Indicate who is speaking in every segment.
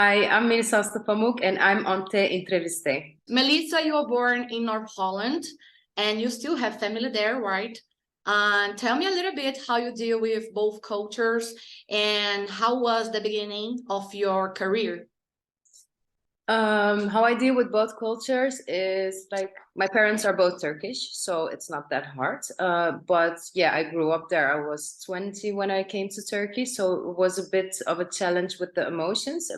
Speaker 1: Hi, I'm Melisa Aslı Pamuk and I'm on Entretê.
Speaker 2: Melissa, you were born in North Holland and you still have family there, right? Tell me a little bit how you deal with both cultures and how was the beginning of your career?
Speaker 1: How I deal with both cultures is like my parents are both Turkish, so it's not that hard. But yeah, I grew up there. I was 20 when I came to Turkey, so it was a bit of a challenge with the emotions.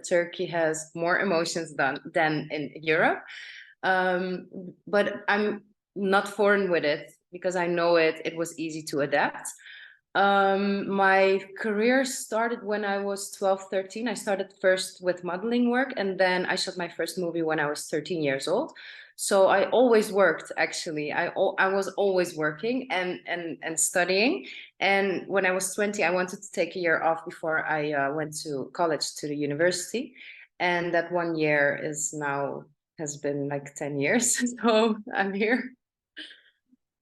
Speaker 1: Turkey has more emotions than in Europe. But I'm not foreign with it because I know it. It was easy to adapt. My career started when I was 12, 13. I started first with modeling work, and then I shot my first movie when I was 13 years old. So I always worked, actually. I was always working and studying. And when I was 20, I wanted to take a year off before I went to college, to the university. And that 1 year is now has been like 10 years. So I'm here.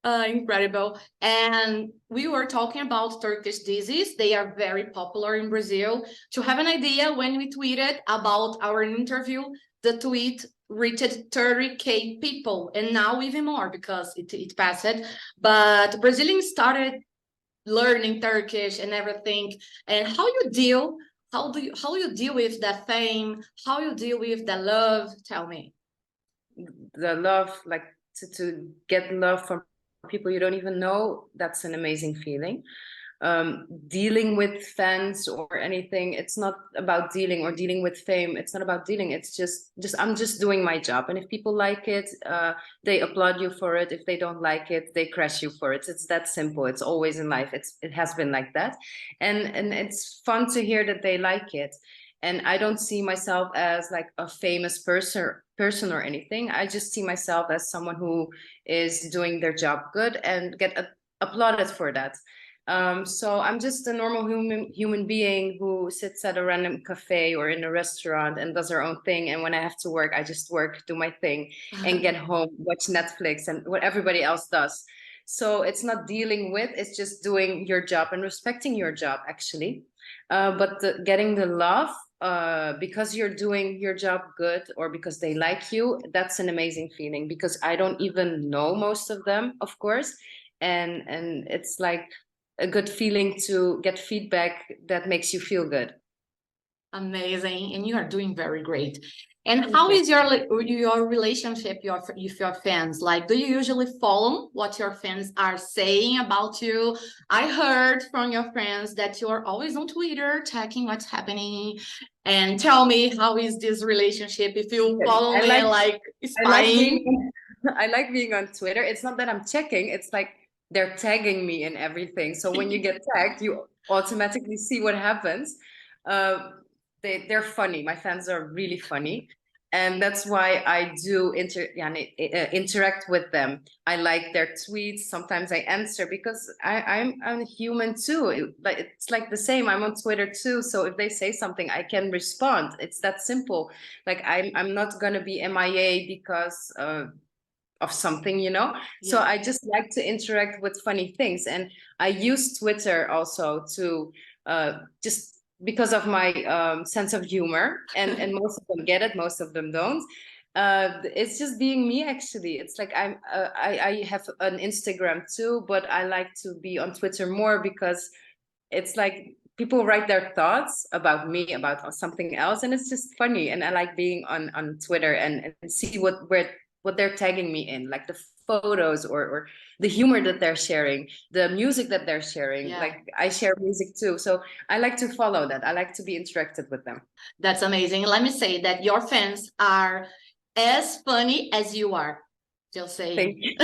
Speaker 2: Incredible. And we were talking about Turkish disease. They are very popular in Brazil. To have an idea, when we tweeted about our interview, the tweet reached 30K people, and now even more because it passed. But Brazilians started learning Turkish and everything. And how you deal with the fame? How you deal with the love? Tell me.
Speaker 1: The love, like to get love from people you don't even know, that's an amazing feeling. Dealing with fans or anything, it's not about dealing or dealing with fame. It's not about dealing. It's just I'm just doing my job, and if people like it, they applaud you for it. If they don't like it, they crush you for it. It's that simple. It's always in life. It has been like that, and it's fun to hear that they like it. And I don't see myself as like a famous person or anything. I just see myself as someone who is doing their job good and get applauded for that. So I'm just a normal human being who sits at a random cafe or in a restaurant and does her own thing. And when I have to work, I just work, do my thing, and get home, watch Netflix and what everybody else does. So it's not dealing with, it's just doing your job and respecting your job, actually. But getting the love because you're doing your job good or because they like you, that's an amazing feeling, because I don't even know most of them, of course. And it's like a good feeling to get feedback that makes you feel good.
Speaker 2: Amazing, and you are doing very great. And
Speaker 1: Thank
Speaker 2: how
Speaker 1: you.
Speaker 2: is your relationship with your fans? Like, do you usually follow what your fans are saying about you? I heard from your friends that you are always on Twitter checking what's happening. And tell me, how is this relationship? If you follow
Speaker 1: I
Speaker 2: me,
Speaker 1: like
Speaker 2: like
Speaker 1: I like
Speaker 2: spying.
Speaker 1: being I like being on Twitter. It's not that I'm checking, it's like they're tagging me in everything. So when you get tagged, you automatically see what happens. Uh, they're funny. My fans are really funny. And that's why I do interact with them. I like their tweets. Sometimes I answer because I'm a human too. It's like the same. I'm on Twitter too. So if they say something, I can respond. It's that simple. Like I'm not gonna be MIA because of something, you know? So
Speaker 2: Yeah.
Speaker 1: I just like to interact with funny things. And I use Twitter also to just because of my sense of humor. And most of them get it, most of them don't. It's just being me, actually. It's like I have an Instagram too, but I like to be on Twitter more because it's like people write their thoughts about me, about something else, and it's just funny. And I like being on Twitter and see what they're tagging me in, like the photos or the humor that they're sharing, the music that they're sharing.
Speaker 2: Yeah.
Speaker 1: Like I share music too, so I like to follow that. I like to be interacted with them.
Speaker 2: That's amazing. Let me say that your fans are as funny as you are. Just
Speaker 1: Thank
Speaker 2: saying.
Speaker 1: you.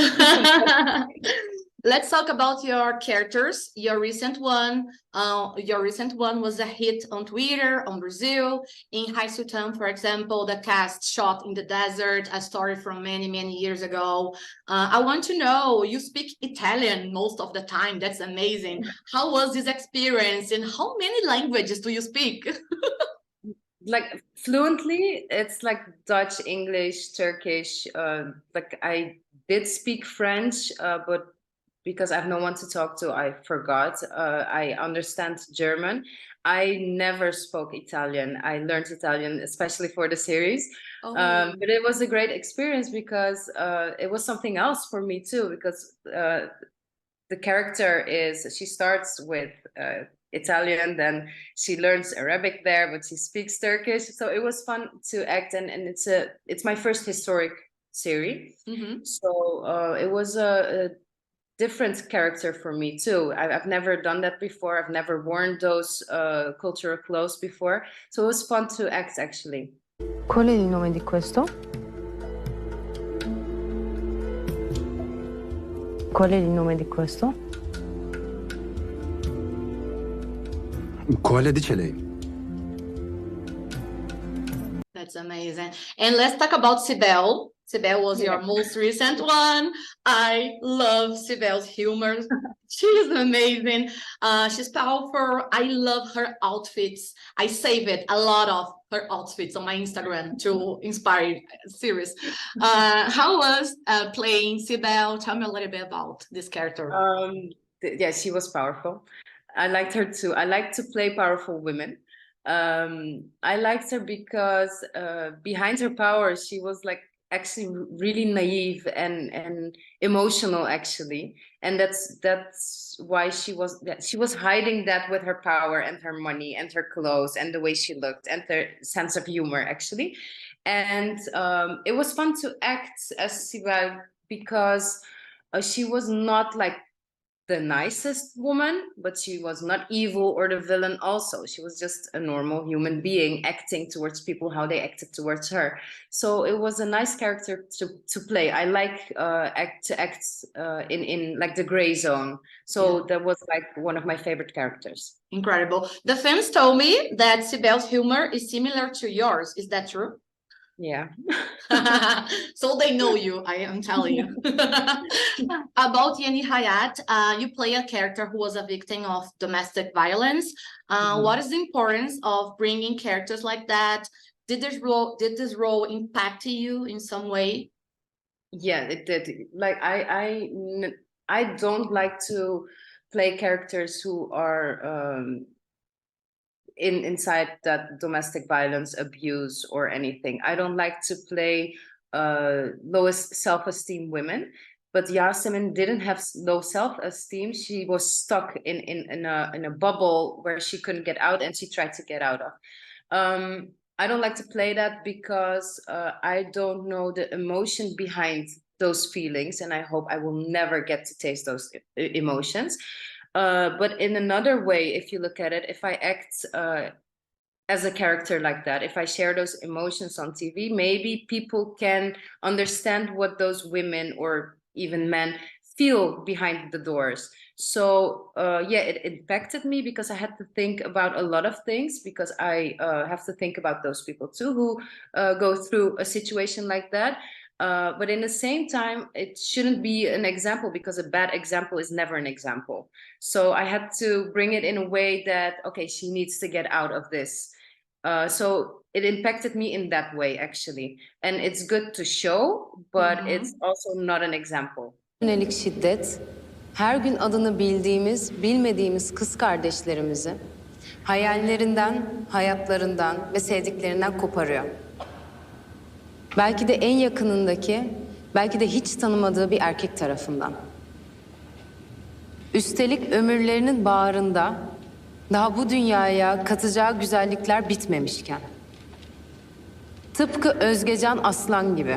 Speaker 2: Let's talk about your characters. Your recent one was a hit on Twitter, on Brazil. In High Sultan, for example, the cast shot in the desert, a story from many, many years ago. I want to know, you speak Italian most of the time. That's amazing. How was this experience, and how many languages do you speak?
Speaker 1: Like fluently, it's like Dutch, English, Turkish. Like I did speak French, but because I have no one to talk to. I forgot. I understand German. I never spoke Italian. I learned Italian especially for the series.
Speaker 2: Oh.
Speaker 1: But it was a great experience because it was something else for me too, because the character she starts with Italian, then she learns Arabic there, but she speaks Turkish. So it was fun to act, and it's my first historic series. So it was a different character for me too. I've never done that before. I've never worn those cultural clothes before. So it was fun to act actually.
Speaker 3: Qual è il nome di questo? Qual è il nome di questo?
Speaker 4: Quale dice lei?
Speaker 2: That's amazing. And let's talk about Sibel. Sibel was your most recent one. I love Sibel's humor. She's amazing. She's powerful. I love her outfits. I save it, a lot of her outfits on my Instagram to inspire series. How was playing Sibel? Tell me a little bit about this character.
Speaker 1: Yeah, she was powerful. I liked her too. I like to play powerful women. I liked her because behind her power, she was like actually really naive and emotional actually, and that's why she was hiding that with her power and her money and her clothes and the way she looked and her sense of humor actually. And it was fun to act as Sibel because she was not like the nicest woman, but she was not evil or the villain also. She was just a normal human being acting towards people how they acted towards her. So it was a nice character to play. I like to act in like the gray zone. So that was like one of my favorite characters.
Speaker 2: Incredible. The fans told me that Sibel's humor is similar to yours. Is that true?
Speaker 1: Yeah.
Speaker 2: So they know you, I am telling you. About Yeni Hayat, you play a character who was a victim of domestic violence. What is the importance of bringing characters like that? Did this role impact you in some way?
Speaker 1: Yeah, it did. Like I don't like to play characters who are inside that domestic violence, abuse or anything. I don't like to play lowest self-esteem women, but Yasemin didn't have low self-esteem. She was stuck in a bubble where she couldn't get out, and she tried to get out of. I don't like to play that because I don't know the emotion behind those feelings, and I hope I will never get to taste those emotions. But in another way, if you look at it, if I act as a character like that, if I share those emotions on TV, maybe people can understand what those women or even men feel behind the doors. So yeah, it impacted me because I had to think about a lot of things, because I have to think about those people too who go through a situation like that. But in the same time, it shouldn't be an example, because a bad example is never an example. So I had to bring it in a way that, okay, she needs to get out of this. So it impacted me in that way, actually. And it's good to show, but it's also not an example.
Speaker 3: Yönelik şiddet, her gün adını bildiğimiz, bilmediğimiz kız kardeşlerimizi hayallerinden, hayatlarından ve sevdiklerinden koparıyor. Belki de en yakınındaki, belki de hiç tanımadığı bir erkek tarafından. Üstelik ömürlerinin bağrında daha bu dünyaya katacağı güzellikler bitmemişken. Tıpkı Özgecan Aslan gibi.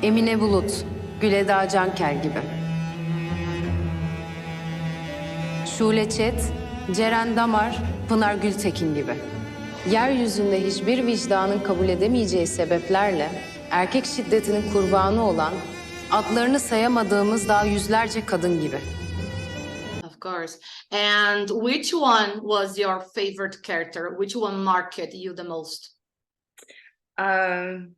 Speaker 3: Emine Bulut, Güleda Canker gibi. Şule Çet, Ceren Damar, Pınar Gültekin gibi. Yeryüzünde hiçbir vicdanın kabul edemeyeceği sebeplerle erkek şiddetinin kurbanı olan, adlarını sayamadığımız daha yüzlerce kadın gibi.
Speaker 2: Of course. And which one was your favorite character? Which one marked you the most?
Speaker 1: Um,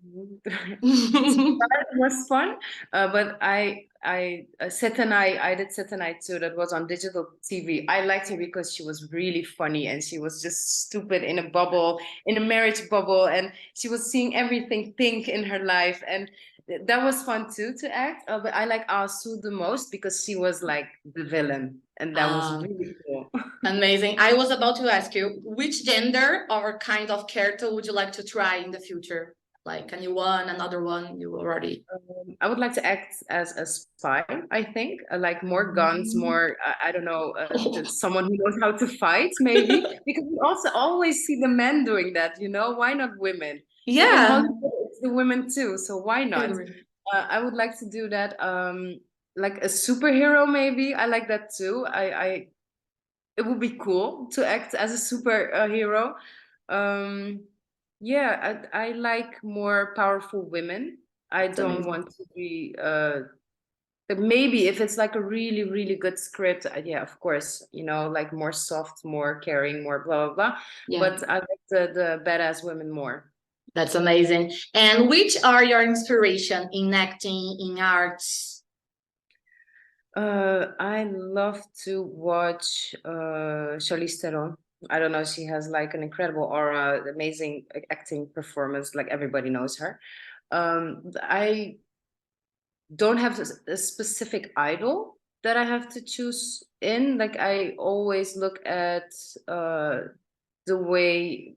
Speaker 1: It was fun, but I did Setanai too. That was on digital TV. I liked her because she was really funny and she was just stupid in a bubble, in a marriage bubble, and she was seeing everything pink in her life, and that was fun too to act. But I like Asu the most because she was like the villain, and that was really cool.
Speaker 2: Amazing. I was about to ask you, which gender or kind of character would you like to try in the future? Like a new one, another one you already.
Speaker 1: I would like to act as a spy, I think, like more guns, more, I don't know, someone who knows how to fight, maybe, because we also always see the men doing that, you know, why not women? Like in
Speaker 2: Yeah.
Speaker 1: Hollywood, it's the women too, so why not? I would like to do that, like a superhero, maybe. I like that too. It would be cool to act as a superhero. Yeah, I like more powerful women. I
Speaker 2: That's
Speaker 1: don't
Speaker 2: amazing.
Speaker 1: want to be but maybe if it's like a really, really good script, yeah, of course, you know, like more soft, more caring, more blah blah blah.
Speaker 2: Yeah.
Speaker 1: But I like the badass women more.
Speaker 2: That's amazing. And which are your inspiration in acting, in arts?
Speaker 1: I love to watch Charlize Theron. I don't know, she has like an incredible aura, amazing acting performance, like everybody knows her. I don't have a specific idol that I have to choose in. Like I always look at the way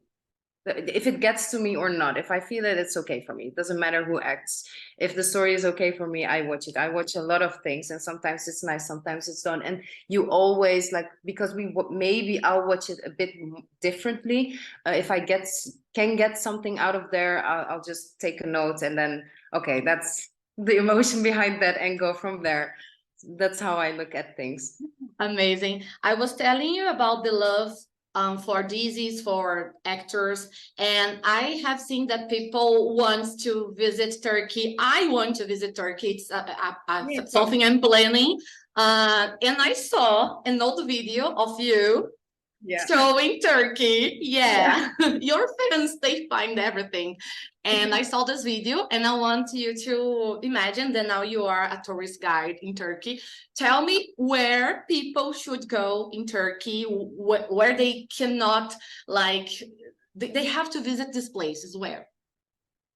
Speaker 1: if it gets to me or not. If I feel it, it's okay for me. It doesn't matter who acts. If the story is okay for me, I watch it. I watch a lot of things, and sometimes it's nice, sometimes it's done. And you always like, because maybe I'll watch it a bit differently. If I can get something out of there, I'll just take a note and then okay, that's the emotion behind that and go from there. That's how I look at things.
Speaker 2: Amazing. I was telling you about the love for disease, for actors, and I have seen that people want to visit Turkey. I want to visit Turkey. It's something I'm planning. And I saw an old video of you showing Turkey. Yeah. Your fans, they find everything. And I saw this video and I want you to imagine that now you are a tourist guide in Turkey. Tell me where people should go in Turkey, where they cannot, like, they have to visit these places. Where?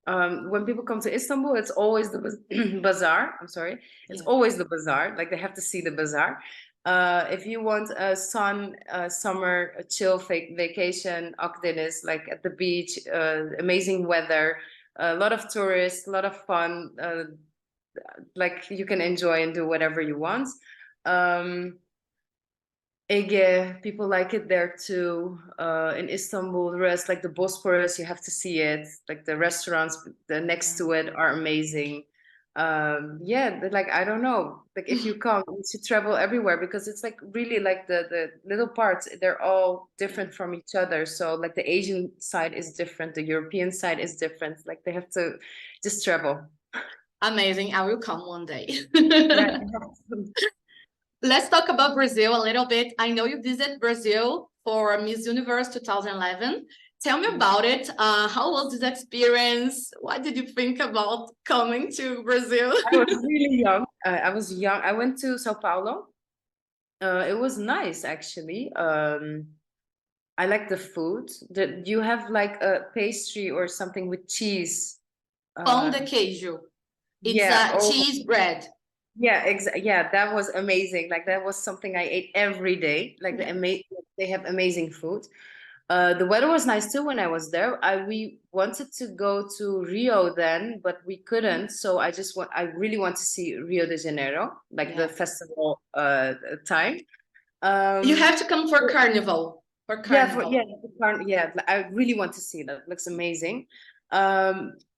Speaker 1: When people come to Istanbul, it's always the bazaar. I'm sorry. It's always the bazaar. Like they have to see the bazaar. If you want a summer, a chill vacation, Akdeniz, like at the beach, amazing weather, a lot of tourists, a lot of fun, like you can enjoy and do whatever you want. Ege, people like it there too. In Istanbul, the rest, like the Bosporus, you have to see it. Like the restaurants next to it are amazing. Yeah, like I don't know, like if you come, you should travel everywhere because it's like really like the little parts, they're all different from each other. So like the Asian side is different, the European side is different. Like they have to just travel.
Speaker 2: Amazing. I will come one day.
Speaker 1: Yeah.
Speaker 2: Let's talk about Brazil a little bit. I know you visited Brazil for Miss Universe 2011. Tell me about it. How was this experience? What did you think about coming to Brazil?
Speaker 1: I was really young. I was young. I went to Sao Paulo. It was nice, actually. I like the food. You have like a pastry or something with cheese.
Speaker 2: Pão de queijo. It's
Speaker 1: Yeah.
Speaker 2: cheese bread.
Speaker 1: Yeah, yeah, that was amazing. Like that was something I ate every day. Like they have amazing food. The weather was nice too when I was there. We wanted to go to Rio then, but we couldn't. So I really want to see Rio de Janeiro, like the festival time.
Speaker 2: You have to come for Carnival. For Carnival.
Speaker 1: Yeah, I really want to see that. It looks amazing.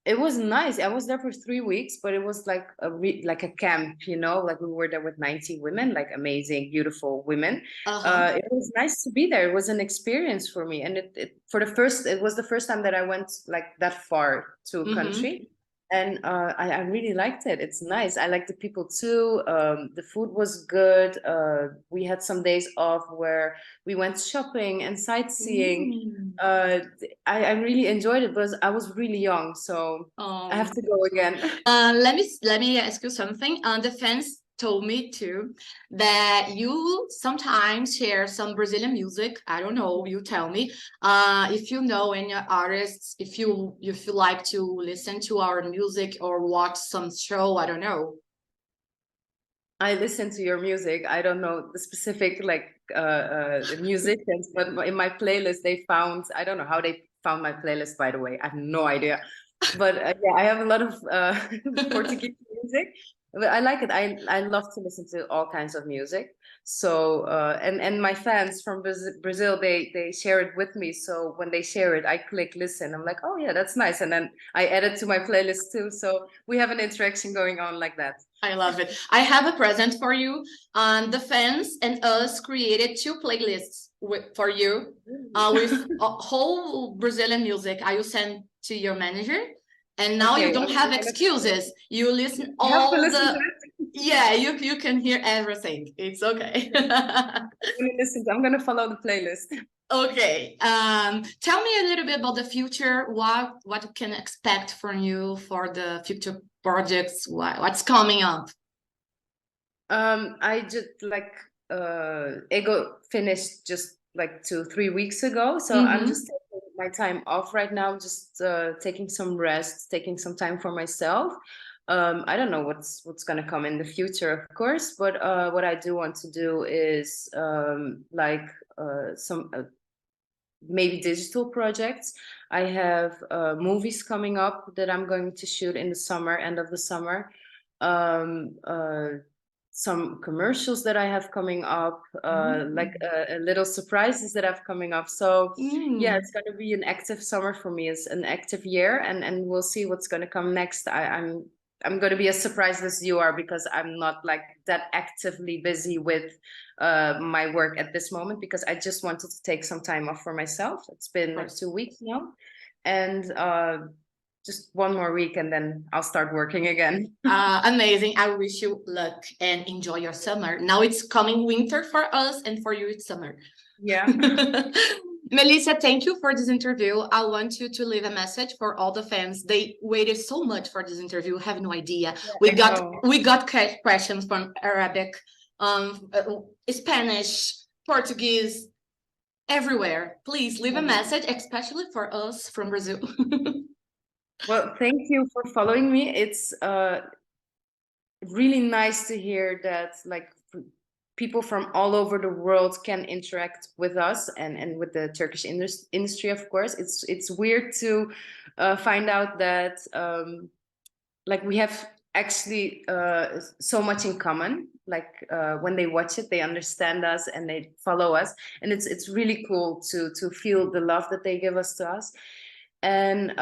Speaker 1: It was nice. I was there for 3 weeks, but it was like a camp, you know, like we were there with 90 women, like amazing, beautiful women. It was nice to be there. It was an experience for me. And it was the first time that I went like that far to a country. And I really liked it. It's nice. I like the people too. The food was good. We had some days off where we went shopping and sightseeing. I really enjoyed it, but I was really young, so I have to go again.
Speaker 2: Let me ask you something. The fans told me too that you sometimes share some Brazilian music. I don't know, you tell me. If you know any artists, if you like to listen to our music or watch some show, I don't know.
Speaker 1: I listen to your music. I don't know the specific the musicians, but in my playlist they found, I don't know how they found my playlist, by the way. I have no idea. But yeah, I have a lot of Portuguese music. But I like it. I love to listen to all kinds of music. So and my fans from Brazil, they share it with me. So when they share it, I click listen. I'm like, oh yeah, that's nice. And then I add it to my playlist too. So we have an interaction going on like that.
Speaker 2: I love it. I have a present for you. The fans and us created 2 playlists for you with whole Brazilian music. I will send to your manager. And now you don't have excuses. You listen all the... Yeah, you can hear everything. It's okay.
Speaker 1: I'm gonna follow the playlist.
Speaker 2: Okay. Tell me a little bit about the future. What you can expect from you for the future projects? What's coming up?
Speaker 1: I just Ego finished just like 2-3 weeks ago, so I'm just taking my time off right now, just taking some rest, taking some time for myself. I don't know what's gonna come in the future, of course, but what I do want to do is some maybe digital projects. I have movies coming up that I'm going to shoot in the summer, end of the summer. Some commercials that I have coming up, little surprises that have coming up. So yeah, it's going to be an active summer for me. It's an active year, and we'll see what's going to come next. I'm going to be as surprised as you are, because I'm not like that actively busy with my work at this moment, because I just wanted to take some time off for myself. It's been like 2 weeks now, and just one more week and then I'll start working again.
Speaker 2: Amazing. I wish you luck and enjoy your summer. Now it's coming winter for us, and for you it's summer.
Speaker 1: Yeah.
Speaker 2: Melisa, thank you for this interview. I want you to leave a message for all the fans. They waited so much for this interview. Have no idea. Yeah, we got questions from Arabic, Spanish, Portuguese, everywhere. Please leave a message, especially for us from Brazil.
Speaker 1: Well, thank you for following me. It's really nice to hear that like people from all over the world can interact with us and with the Turkish industry, of course. It's weird to find out that like we have actually so much in common. Like when they watch it, they understand us and they follow us, and it's really cool to feel the love that they give us to us. And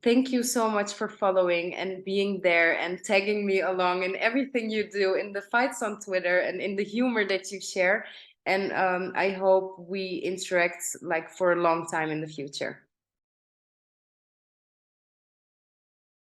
Speaker 1: thank you so much for following and being there and tagging me along in everything you do, in the fights on Twitter and in the humor that you share. And I hope we interact like for a long time in the future.